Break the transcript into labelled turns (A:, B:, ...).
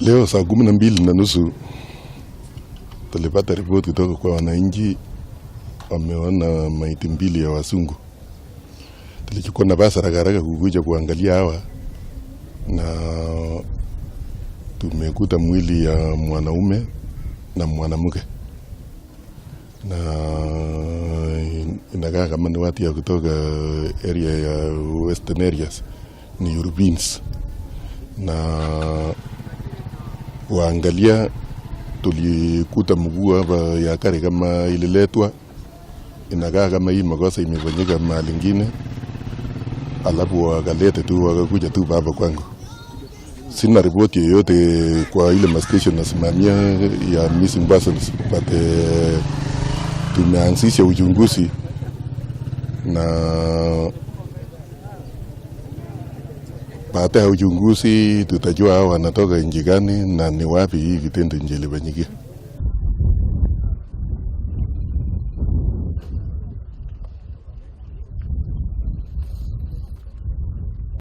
A: Leo saa 12:30 tulipata ripoti kutoka kwa wananchi wameona maiti mbili ya wasungu. Tulichukua nafasi haraka kukuja kuangalia hawa na tumekuta mwili ya mwanaume na mwanamke, na inakaa kama ni watu ya kutoka area ya western areas, ni Europeans. Na waangalia tulikuta mguu hapa ya kare kama ililetwa, inakaa kama hii makosa imefanyika mahali ingine, alafu wakalete tu wakakuja tu hapa kwangu. Sina ripoti yoyote kwa ile station nasimamia ya missing persons, but tumeanzisha uchunguzi na baada ya uchunguzi tutajua hao wanatoka nchi gani na ni wapi hii kitendo kilifanyika.